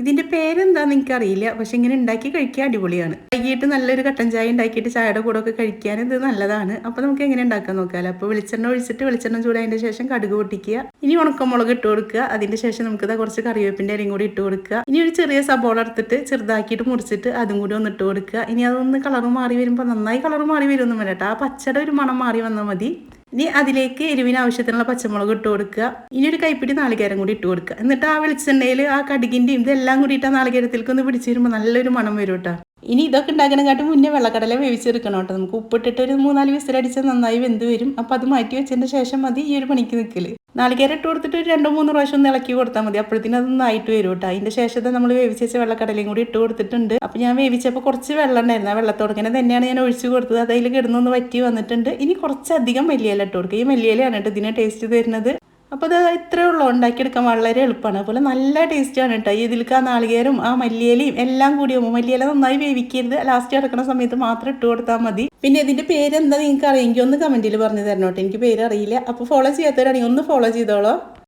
ഇതിൻ്റെ പേരെന്താന്ന് എനിക്കറിയില്ല. പക്ഷെ ഇങ്ങനെ ഉണ്ടാക്കി കഴിക്കാൻ അടിപൊളിയാണ്. വൈകിട്ട് നല്ലൊരു കട്ടൻ ചായ ഉണ്ടാക്കിയിട്ട് ചായയുടെ കൂടെ ഒക്കെ കഴിക്കാൻ ഇത് നല്ലതാണ്. അപ്പോൾ നമുക്ക് എങ്ങനെ ഉണ്ടാക്കാൻ നോക്കാമല്ലോ. അപ്പോൾ വെളിച്ചെണ്ണ ഒഴിച്ചിട്ട് വെളിച്ചെണ്ണ ചൂടായതിൻ്റെ ശേഷം കടുക് പൊട്ടിക്കുക. ഇനി ഉണക്കമുളക് ഇട്ട് കൊടുക്കുക. അതിൻ്റെ ശേഷം നമുക്കിത് കുറച്ച് കറിവേപ്പിൻ്റെ ഇലയും കൂടി ഇട്ട് കൊടുക്കുക. ഇനി ഒരു ചെറിയ സബോള എടുത്തിട്ട് ചെറുതാക്കിയിട്ട് മുറിച്ചിട്ട് അതും കൂടി ഒന്ന് ഇട്ട് കൊടുക്കുക. ഇനി അതൊന്ന് കളർ മാറി വരുമ്പോൾ, നന്നായി കളർ മാറി വരുമൊന്നും വേണ്ട കേട്ടോ, ആ പച്ചയുടെ ഒരു മണം മാറി വന്നാൽ മതി. ഇനി അതിലേക്ക് എരിവിന് ആവശ്യത്തിനുള്ള പച്ചമുളക് ഇട്ട് കൊടുക്കുക. ഇനി ഒരു കൈപ്പിടി നാളികേരം കൂടി ഇട്ട് കൊടുക്കുക. എന്നിട്ട് ആ വെളിച്ചെണ്ണയിൽ ആ കടുകിൻ്റെയും ഇതെല്ലാം കൂടിയിട്ട് ആ നാളികേരത്തിലേക്ക് ഒന്ന് പിടിച്ച് വരുമ്പോൾ നല്ലൊരു മണം വരും കേട്ടോ. ഇനി ഇതൊക്കെ ഉണ്ടാക്കണക്കാട്ട് മുന്നേ വെള്ളക്കടല വേവിച്ചെടുക്കണം കേട്ടോ. നമുക്ക് ഉപ്പിട്ടിട്ട് ഒരു 3-4 വിസിലടിച്ചാൽ നന്നായി വെന്ത് വരും. അപ്പോൾ അത് മാറ്റി വെച്ചതിൻ്റെ ശേഷം മതി ഈ ഒരു പണിക്ക് നിൽക്കൽ. നാളികേരം ഇട്ട് കൊടുത്തിട്ട് ഒരു 2-3 പ്രാവശ്യം ഒന്ന് ഇളക്കി കൊടുത്താൽ മതി. അപ്പോഴത്തേനും അതൊന്നായിട്ട് വരും കേട്ടോ. അതിൻ്റെ ശേഷം നമ്മൾ വേവിച്ച് വെച്ച വെള്ളക്കടലയും കൂടി ഇട്ട് കൊടുത്തിട്ടുണ്ട്. അപ്പോൾ ഞാൻ വേവിച്ചപ്പോൾ കുറച്ച് വെള്ളം ഉണ്ടായിരുന്നു. ആ വെള്ളത്തോടങ്ങനെ തന്നെയാണ് ഞാൻ ഒഴിച്ച് കൊടുത്തത്. അതിൽ കിടന്നൊന്ന് വറ്റി വന്നിട്ടുണ്ട്. ഇനി കുറച്ചധികം മല്ലിയില ഇട്ട് കൊടുക്കുക. ഈ മല്ലിയിലയാണ് കേട്ടോ ഇതിന് ടേസ്റ്റ് തരുന്നത്. അപ്പോൾ അത് ഇത്രയേ ഉള്ളൂ, ഉണ്ടാക്കിയെടുക്കാൻ വളരെ എളുപ്പമാണ്. അതുപോലെ നല്ല ടേസ്റ്റാണ് കേട്ടോ. ഇതിലേക്ക് ആ നാളികേരം ആ മല്ലിയിലയും എല്ലാം കൂടി ആകുമ്പോൾ, മല്ലിയില നന്നായി വേവിക്കരുത്, ലാസ്റ്റ് കിടക്കുന്ന സമയത്ത് മാത്രം ഇട്ട് കൊടുത്താൽ മതി. പിന്നെ ഇതിൻ്റെ പേരെന്താ നിങ്ങൾക്ക് അറിയെങ്കിൽ ഒന്ന് കമൻറ്റിൽ പറഞ്ഞു തരണം കേട്ടോ. എനിക്ക് പേര് അറിയില്ല. അപ്പോൾ ഫോളോ ചെയ്യാത്തവരാണെങ്കിൽ ഒന്ന് ഫോളോ ചെയ്തോളൂ.